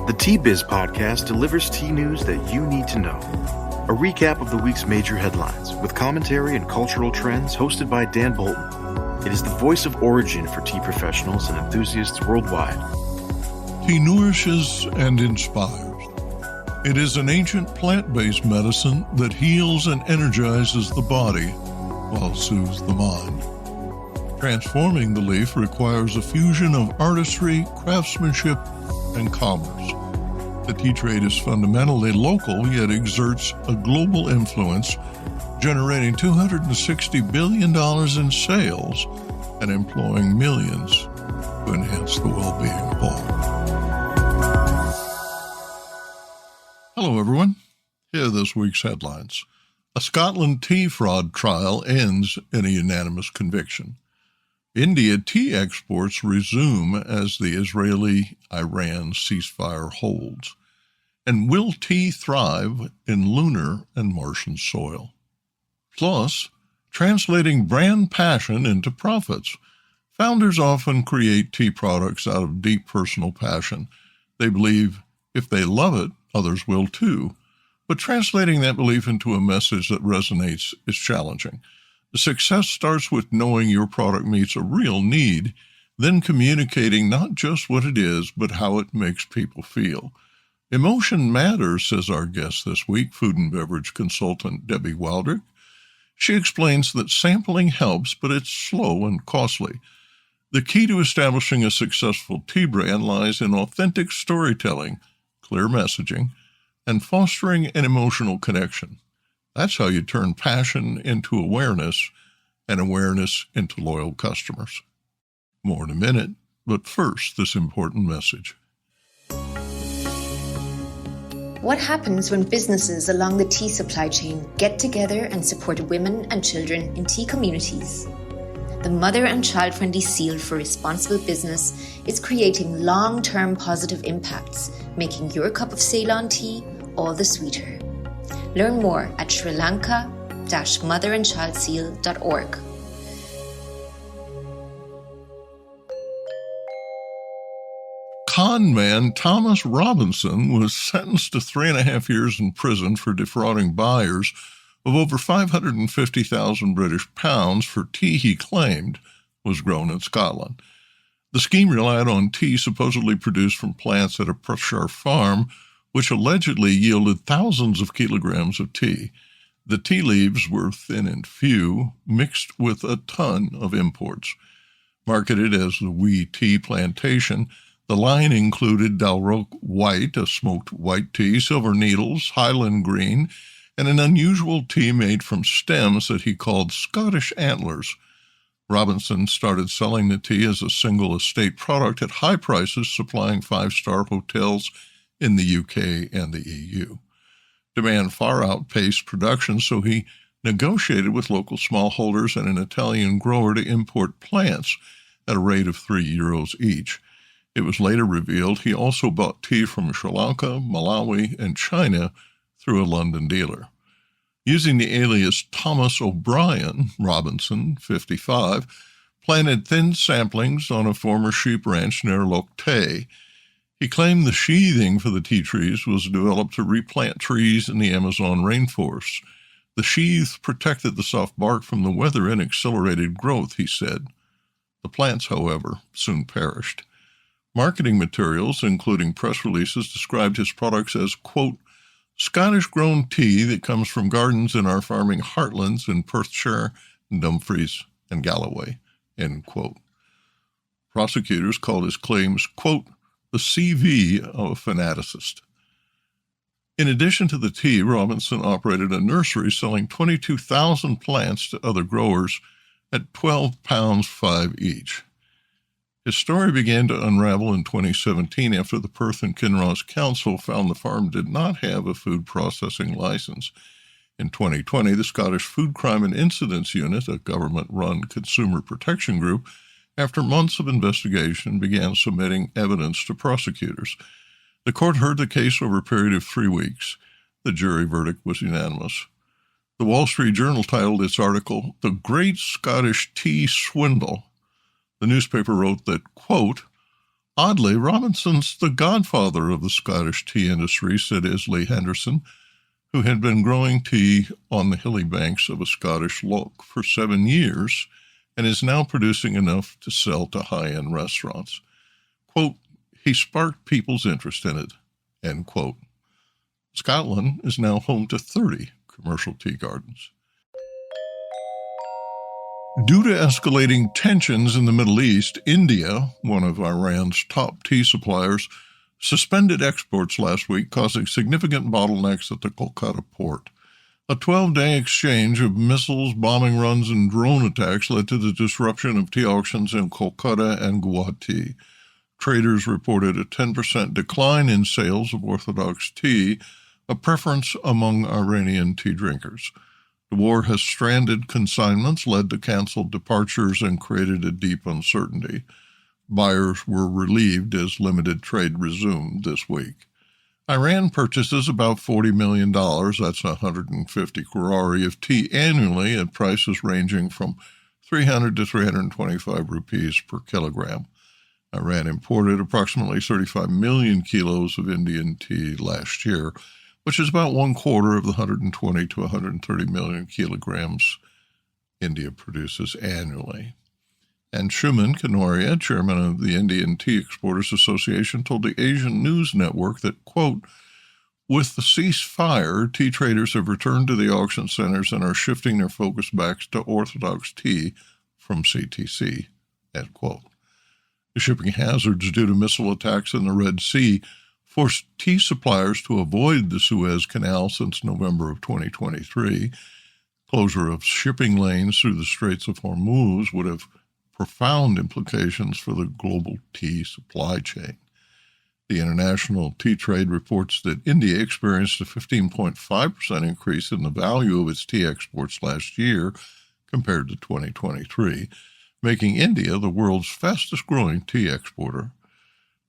The Tea Biz podcast delivers tea news that you need to know. A recap of the week's major headlines with commentary and cultural trends hosted by Dan Bolton. It is the voice of origin for tea professionals and enthusiasts worldwide. Tea nourishes and inspires. It is an ancient plant-based medicine that heals and energizes the body while soothes the mind. Transforming the leaf requires a fusion of artistry, craftsmanship, and commerce. The tea trade is fundamentally local, yet exerts a global influence, generating $260 billion in sales and employing millions to enhance the well-being of all. Hello, everyone. Here are this week's headlines. A Scotland tea fraud trial ends in a unanimous conviction. India tea exports resume as the Israeli-Iran ceasefire holds. And will tea thrive in lunar and Martian soil? Plus, translating brand passion into profits. Founders often create tea products out of deep personal passion. They believe if they love it, others will too. But translating that belief into a message that resonates is challenging. The success starts with knowing your product meets a real need, then communicating not just what it is, but how it makes people feel. Emotion matters, says our guest this week, food and beverage consultant Debbie Wildrick. She explains that sampling helps, but it's slow and costly. The key to establishing a successful tea brand lies in authentic storytelling, clear messaging, and fostering an emotional connection. That's how you turn passion into awareness and awareness into loyal customers. More in a minute, but first, this important message. What happens when businesses along the tea supply chain get together and support women and children in tea communities? The Mother and Child-Friendly Seal for Responsible Business is creating long-term positive impacts, making your cup of Ceylon tea all the sweeter. Learn more at srilanka-motherandchildseal.org. Con man Thomas Robinson was sentenced to 3.5 years in prison for defrauding buyers of over 550,000 British pounds for tea he claimed was grown in Scotland. The scheme relied on tea supposedly produced from plants at a Perthshire farm, which allegedly yielded thousands of kilograms of tea. The tea leaves were thin and few, mixed with a ton of imports. Marketed as the Wee Tea Plantation, the line included Dalrock White, a smoked white tea, Silver Needles, Highland Green, and an unusual tea made from stems that he called Scottish Antlers. Robinson started selling the tea as a single estate product at high prices, supplying 5-star hotels in the UK and the EU. Demand far outpaced production, so he negotiated with local smallholders and an Italian grower to import plants at a rate of €3 each. It was later revealed he also bought tea from Sri Lanka, Malawi, and China through a London dealer. Using the alias Thomas O'Brien, Robinson, 55, planted thin samplings on a former sheep ranch near Loch Tay. He claimed the sheathing for the tea trees was developed to replant trees in the Amazon rainforest. The sheaths protected the soft bark from the weather and accelerated growth, he said. The plants, however, soon perished. Marketing materials, including press releases, described his products as, quote, Scottish-grown tea that comes from gardens in our farming heartlands in Perthshire, Dumfries, and Galloway, end quote. Prosecutors called his claims, quote, the CV of a fanaticist. In addition to the tea, Robinson operated a nursery selling 22,000 plants to other growers at £12.5 each. His story began to unravel in 2017 after the Perth and Kinross Council found the farm did not have a food processing license. In 2020, the Scottish Food Crime and Incidents Unit, a government-run consumer protection group, after months of investigation, began submitting evidence to prosecutors. The court heard the case over a period of 3 weeks. The jury verdict was unanimous. The Wall Street Journal titled its article, The Great Scottish Tea Swindle. The newspaper wrote that, quote, Oddly, Robinson's the godfather of the Scottish tea industry, said Isley Henderson, who had been growing tea on the hilly banks of a Scottish loch for 7 years and is now producing enough to sell to high-end restaurants. Quote, he sparked people's interest in it, end quote. Scotland is now home to 30 commercial tea gardens. Due to escalating tensions in the Middle East, India, one of Iran's top tea suppliers, suspended exports last week, causing significant bottlenecks at the Kolkata port. A 12-day exchange of missiles, bombing runs, and drone attacks led to the disruption of tea auctions in Kolkata and Guwahati. Traders reported a 10% decline in sales of orthodox tea, a preference among Iranian tea drinkers. The war has stranded consignments, led to canceled departures, and created a deep uncertainty. Buyers were relieved as limited trade resumed this week. Iran purchases about $40 million, that's 150 crore of tea annually at prices ranging from 300 to 325 rupees per kilogram. Iran imported approximately 35 million kilos of Indian tea last year, which is about 1/4 of the 120 to 130 million kilograms India produces annually. And Shuman Kanoria, chairman of the Indian Tea Exporters Association, told the Asian News Network that, quote, with the ceasefire, tea traders have returned to the auction centers and are shifting their focus back to orthodox tea from CTC, end quote. The shipping hazards due to missile attacks in the Red Sea forced tea suppliers to avoid the Suez Canal since November of 2023. Closure of shipping lanes through the Straits of Hormuz would have profound implications for the global tea supply chain. The International Tea Trade reports that India experienced a 15.5% increase in the value of its tea exports last year compared to 2023, making India the world's fastest-growing tea exporter.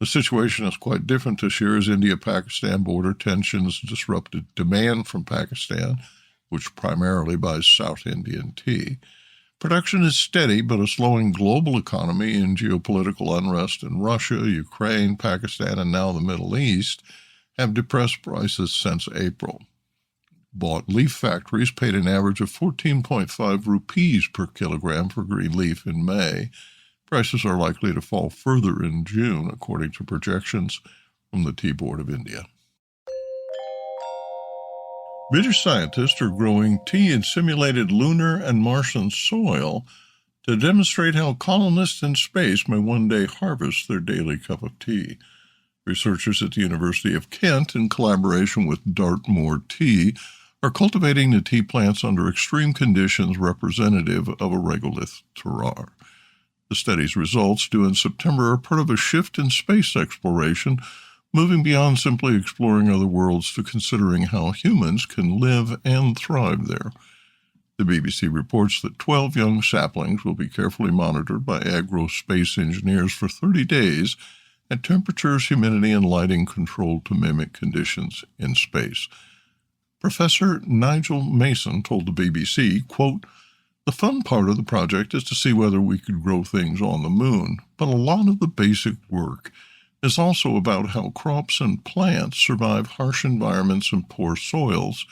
The situation is quite different this year as India-Pakistan border tensions disrupted demand from Pakistan, which primarily buys South Indian tea. Production is steady, but a slowing global economy and geopolitical unrest in Russia, Ukraine, Pakistan, and now the Middle East have depressed prices since April. Bought leaf factories paid an average of 14.5 rupees per kilogram for green leaf in May. Prices are likely to fall further in June, according to projections from the Tea Board of India. British scientists are growing tea in simulated lunar and Martian soil to demonstrate how colonists in space may one day harvest their daily cup of tea. Researchers at the University of Kent, in collaboration with Dartmoor Tea, are cultivating the tea plants under extreme conditions representative of a regolith terroir. The study's results, due in September, are part of a shift in space exploration, moving beyond simply exploring other worlds to considering how humans can live and thrive there. The BBC reports that 12 young saplings will be carefully monitored by agro-space engineers for 30 days at temperatures, humidity, and lighting controlled to mimic conditions in space. Professor Nigel Mason told the BBC, quote, the fun part of the project is to see whether we could grow things on the moon, but a lot of the basic work is also about how crops and plants survive harsh environments and poor soils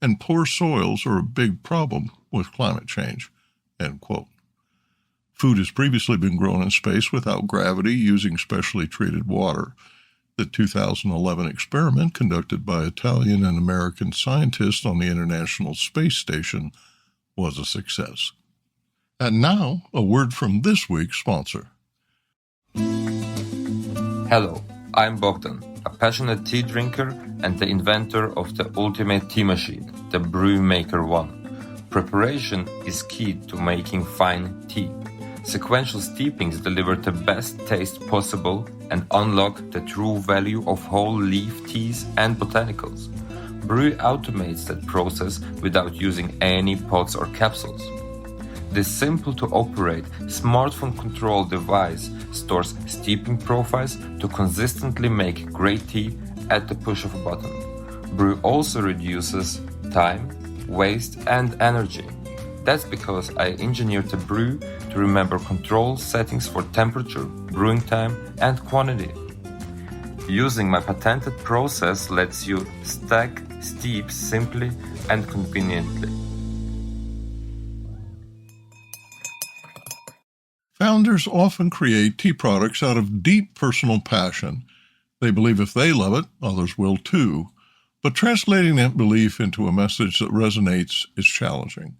are a big problem with climate change, end quote. Food has previously been grown in space without gravity using specially treated water. The 2011 experiment, conducted by Italian and American scientists on the International Space Station, was a success. And now, a word from this week's sponsor. Hello, I'm Bogdan, a passionate tea drinker and the inventor of the ultimate tea machine, the Brew Maker 1. Preparation is key to making fine tea. Sequential steepings deliver the best taste possible and unlock the true value of whole leaf teas and botanicals. Brew automates that process without using any pots or capsules. This simple-to-operate, smartphone-controlled device stores steeping profiles to consistently make great tea at the push of a button. Brew also reduces time, waste, and energy. That's because I engineered the brew to remember control settings for temperature, brewing time, and quantity. Using my patented process lets you stack steeps simply and conveniently. Founders often create tea products out of deep personal passion. They believe if they love it, others will too. But translating that belief into a message that resonates is challenging.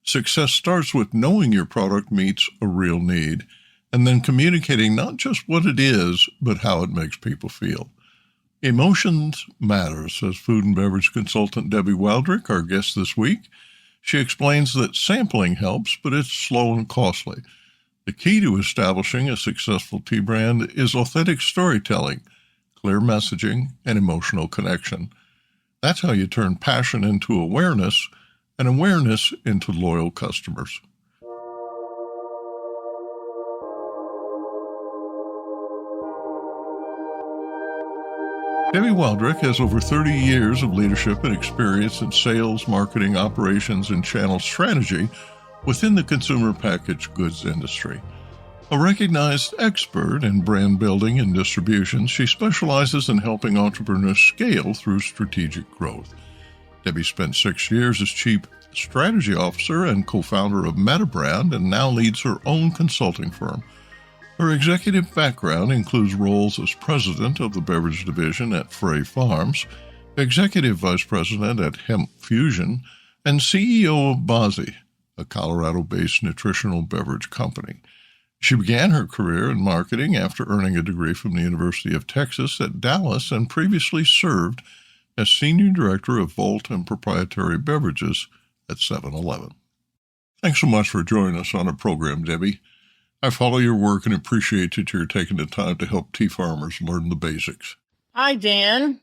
Success starts with knowing your product meets a real need, and then communicating not just what it is, but how it makes people feel. Emotions matter, says food and beverage consultant Debbie Wildrick, our guest this week. She explains that sampling helps, but it's slow and costly. The key to establishing a successful tea brand is authentic storytelling, clear messaging, and emotional connection. That's how you turn passion into awareness, and awareness into loyal customers. Debbie Wildrick has over 30 years of leadership and experience in sales, marketing, operations, and channel strategy within the consumer packaged goods industry. A recognized expert in brand building and distribution, she specializes in helping entrepreneurs scale through strategic growth. Debbie spent 6 years as Chief Strategy Officer and co-founder of Metabrand and now leads her own consulting firm. Her executive background includes roles as president of the beverage division at Frey Farms, executive vice president at Hemp Fusion, and CEO of Bazzi, a Colorado-based nutritional beverage company. She began her career in marketing after earning a degree from the University of Texas at Dallas and previously served as Senior Director of Vault and Proprietary Beverages at 7-Eleven. Thanks so much for joining us on our program, Debbie. I follow your work and appreciate that you're taking the time to help tea farmers learn the basics. Hi, Dan.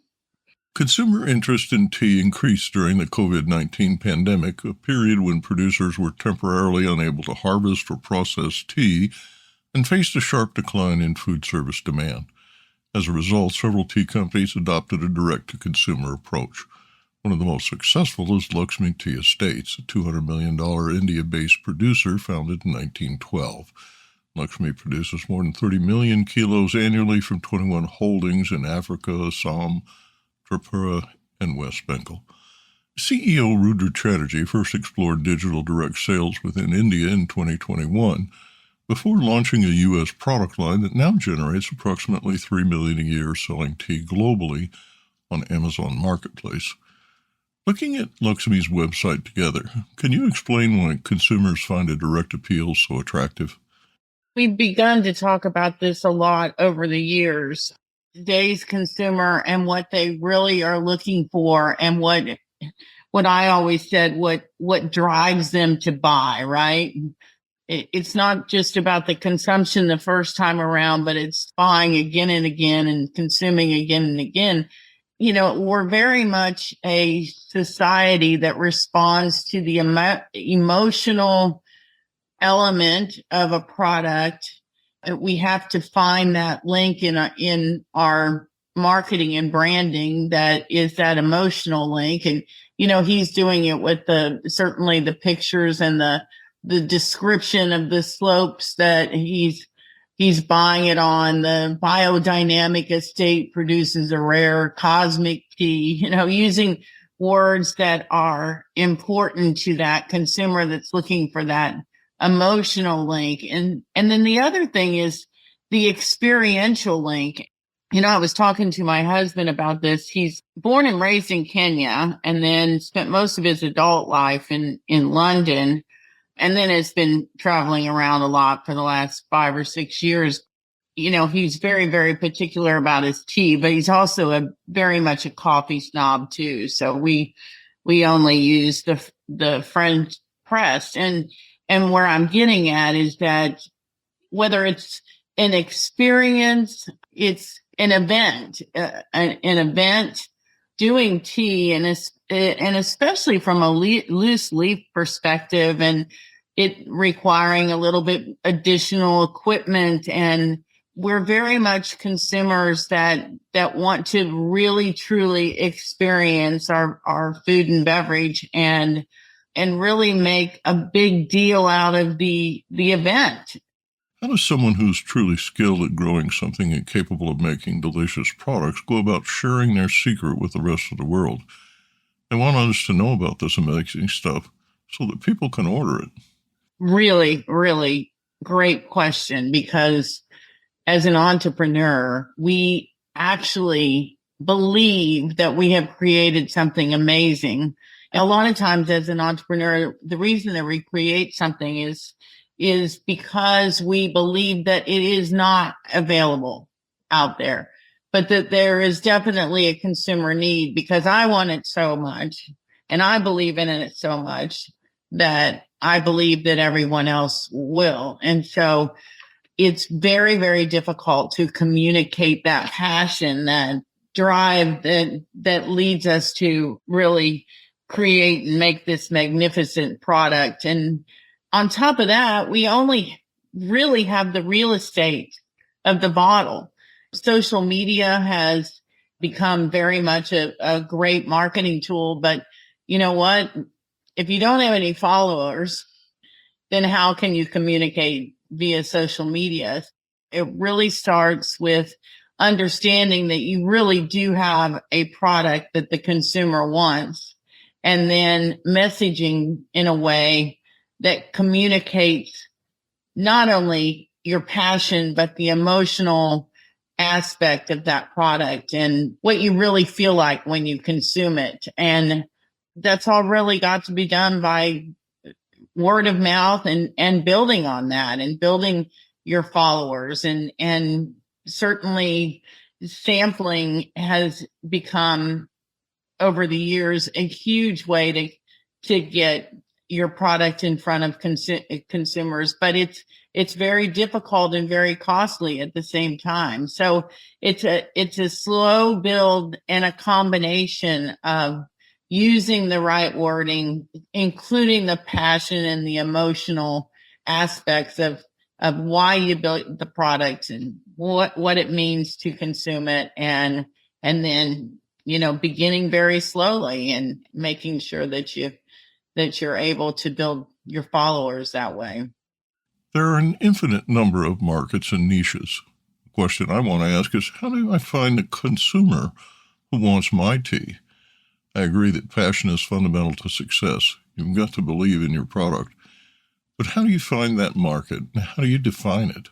Consumer interest in tea increased during the COVID-19 pandemic, a period when producers were temporarily unable to harvest or process tea and faced a sharp decline in food service demand. As a result, several tea companies adopted a direct-to-consumer approach. One of the most successful is Lakshmi Tea Estates, a $200 million India-based producer founded in 1912. Lakshmi produces more than 30 million kilos annually from 21 holdings in Africa, Assam, Tripura, and West Bengal. CEO Rudra Chatterjee first explored digital direct sales within India in 2021 before launching a U.S. product line that now generates approximately $3 million a year selling tea globally on Amazon Marketplace. Looking at Lakshmi's website together, can you explain why consumers find a direct appeal so attractive? We've begun to talk about this a lot over the years. Today's consumer and what they really are looking for and what I always said, what drives them to buy, right? It's not just about the consumption the first time around, but it's buying again and again and consuming again and again. You know, we're very much a society that responds to the emotional element of a product. We have to find that link in our marketing and branding that is that emotional link. And, you know, he's doing it with certainly the pictures and the description of the slopes that he's buying it on. The biodynamic estate produces a rare cosmic tea, you know, using words that are important to that consumer that's looking for that emotional link. And then the other thing is the experiential link. You know, I was talking to my husband about this. He's born and raised in Kenya and then spent most of his adult life in London, and then has been traveling around a lot for the last 5 or 6 years. You know, he's very, very particular about his tea, but he's also very much a coffee snob too. So we only use the French press. And where I'm getting at is that whether it's an experience, it's an event, doing tea, and especially from a loose leaf perspective, and it requiring a little bit additional equipment. And we're very much consumers that want to really, truly experience our food and beverage and really make a big deal out of the event. How does someone who's truly skilled at growing something and capable of making delicious products go about sharing their secret with the rest of the world? They want others to know about this amazing stuff so that people can order it. Really, really great question, because as an entrepreneur, we actually believe that we have created something amazing. A lot of times as an entrepreneur, the reason that we create something is because we believe that it is not available out there, but that there is definitely a consumer need, because I want it so much and I believe in it so much that I believe that everyone else will. And so it's very, very difficult to communicate that passion, that drive that leads us to really create and make this magnificent product. And on top of that, we only really have the real estate of the bottle. Social media has become very much a great marketing tool, but you know what? If you don't have any followers, then how can you communicate via social media? It really starts with understanding that you really do have a product that the consumer wants, and then messaging in a way that communicates not only your passion, but the emotional aspect of that product and what you really feel like when you consume it. And that's all really got to be done by word of mouth and building on that and building your followers. And certainly sampling has become over the years a huge way to get your product in front of consumers, but it's very difficult and very costly at the same time. So it's a slow build and a combination of using the right wording, including the passion and the emotional aspects of why you built the product and what it means to consume it, and then beginning very slowly and making sure that you're able to build your followers that way. There are an infinite number of markets and niches. The question I want to ask is, how do I find a consumer who wants my tea? I agree that passion is fundamental to success. You've got to believe in your product. But how do you find that market? How do you define it?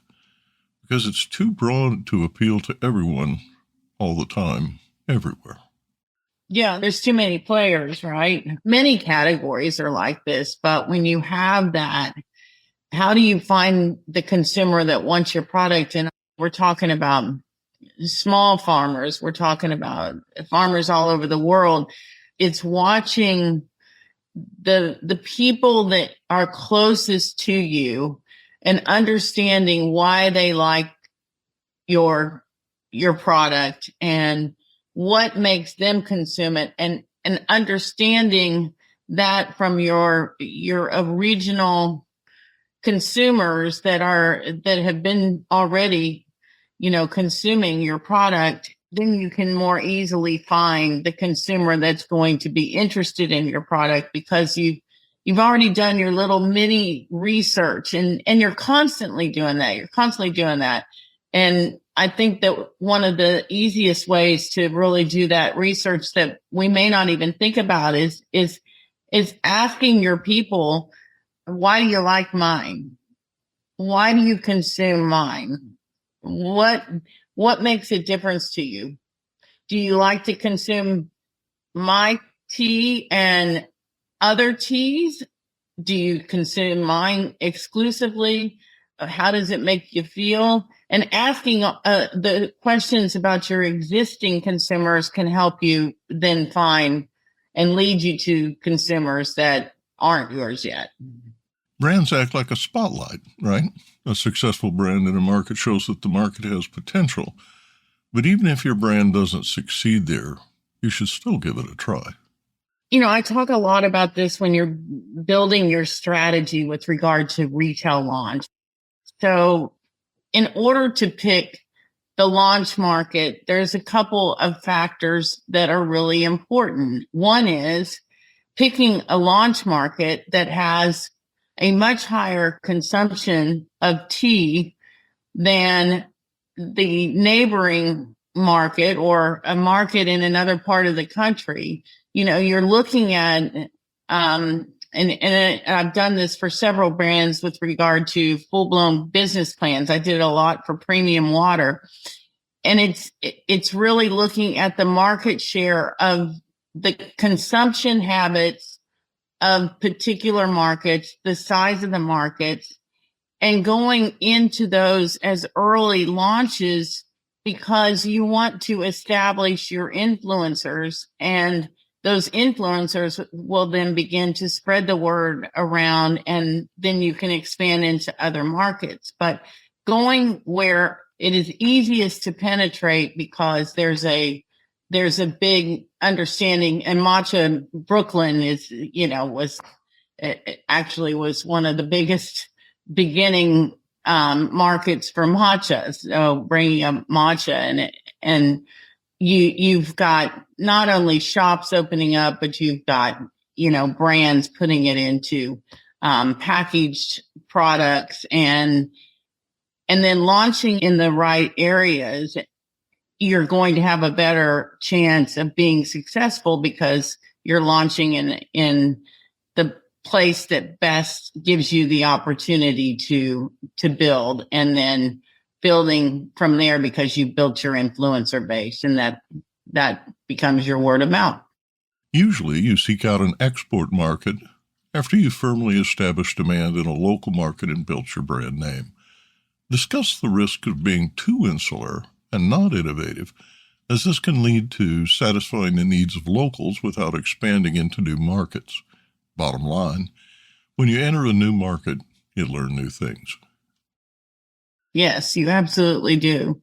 Because it's too broad to appeal to everyone all the time, everywhere. Yeah, there's too many players, right? Many categories are like this, but when you have that, how do you find the consumer that wants your product? And we're talking about small farmers. We're talking about farmers all over the world. It's watching the people that are closest to you and understanding why they like your product and what makes them consume it, and understanding that from your original consumers that have been already consuming your product. Then you can more easily find the consumer that's going to be interested in your product, because you've already done your little mini research, and you're constantly doing that. And I think that one of the easiest ways to really do that research that we may not even think about is asking your people, why do you like mine? Why do you consume mine? What makes a difference to you? Do you like to consume my tea and other teas? Do you consume mine exclusively? How does it make you feel? And asking the questions about your existing consumers can help you then find and lead you to consumers that aren't yours yet. Brands act like a spotlight, right? A successful brand in a market shows that the market has potential. But even if your brand doesn't succeed there, you should still give it a try. I talk a lot about this when you're building your strategy with regard to retail launch. So in order to pick the launch market, there's a couple of factors that are really important. One is picking a launch market that has a much higher consumption of tea than the neighboring market or a market in another part of the country. You're looking at, and I've done this for several brands with regard to full-blown business plans. I did it a lot for premium water. And it's really looking at the market share of the consumption habits of particular markets, the size of the markets, and going into those as early launches because you want to establish your influencers, and those influencers will then begin to spread the word around, and then you can expand into other markets. But going where it is easiest to penetrate because there's a big understanding, and Matcha Brooklyn was one of the biggest beginning markets for matcha. So bringing up matcha, and you've got not only shops opening up, but you've got brands putting it into packaged products, and then launching in the right areas. You're going to have a better chance of being successful because you're launching in the place that best gives you the opportunity to build, and then building from there because you built your influencer base, and that becomes your word of mouth. Usually you seek out an export market after you firmly establish demand in a local market and built your brand name. Discuss the risk of being too insular and not innovative, as this can lead to satisfying the needs of locals without expanding into new markets. Bottom line, when you enter a new market, you learn new things. Yes, you absolutely do.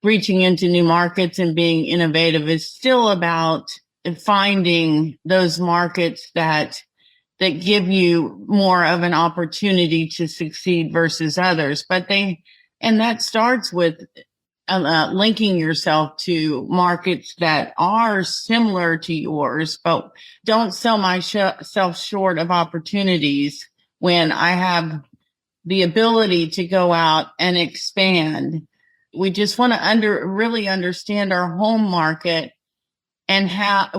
Reaching into new markets and being innovative is still about finding those markets that give you more of an opportunity to succeed versus others. And that starts with linking yourself to markets that are similar to yours, but don't sell myself short of opportunities when I have the ability to go out and expand. We just want to really understand our home market and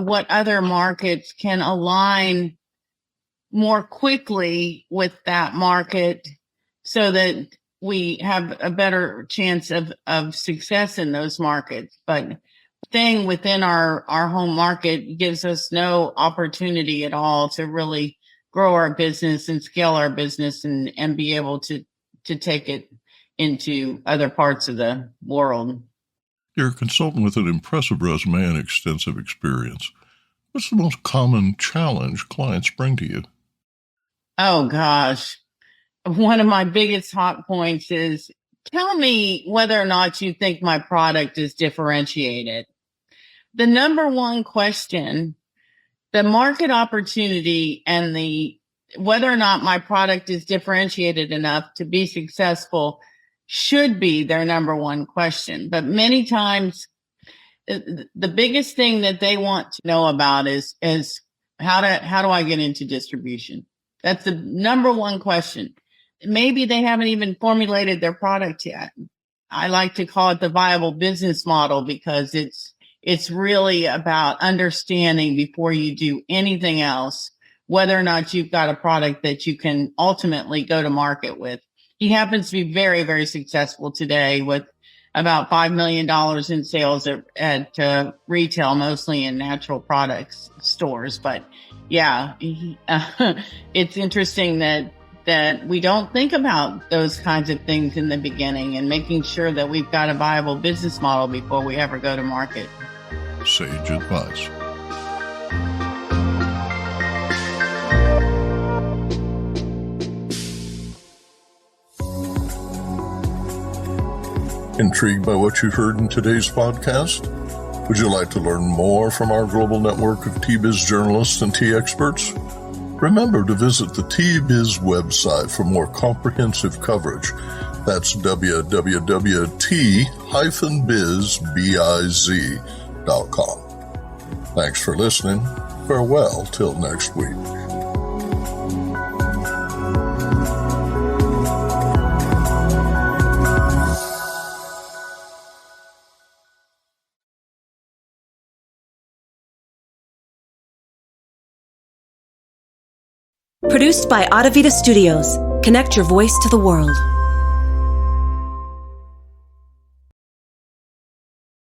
what other markets can align more quickly with that market so that we have a better chance of success in those markets. But staying within our home market gives us no opportunity at all to really grow our business and scale our business and be able to take it into other parts of the world. You're a consultant with an impressive resume and extensive experience. What's the most common challenge clients bring to you? Oh, gosh. One of my biggest hot points is, tell me whether or not you think my product is differentiated. The number one question, the market opportunity and whether or not my product is differentiated enough to be successful should be their number one question. But many times, the biggest thing that they want to know about is how do I get into distribution? That's the number one question. Maybe they haven't even formulated their product yet. I like to call it the viable business model because it's really about understanding before you do anything else, whether or not you've got a product that you can ultimately go to market with. He happens to be very, very successful today with about $5 million in sales at retail, mostly in natural products stores. But yeah, it's interesting that we don't think about those kinds of things in the beginning and making sure that we've got a viable business model before we ever go to market. Sage advice. Intrigued by what you heard in today's podcast? Would you like to learn more from our global network of T-Biz journalists and tea experts? Remember to visit the T-Biz website for more comprehensive coverage. That's www.t-biz.com. Thanks for listening. Farewell till next week. Produced by Audavita Studios. Connect your voice to the world.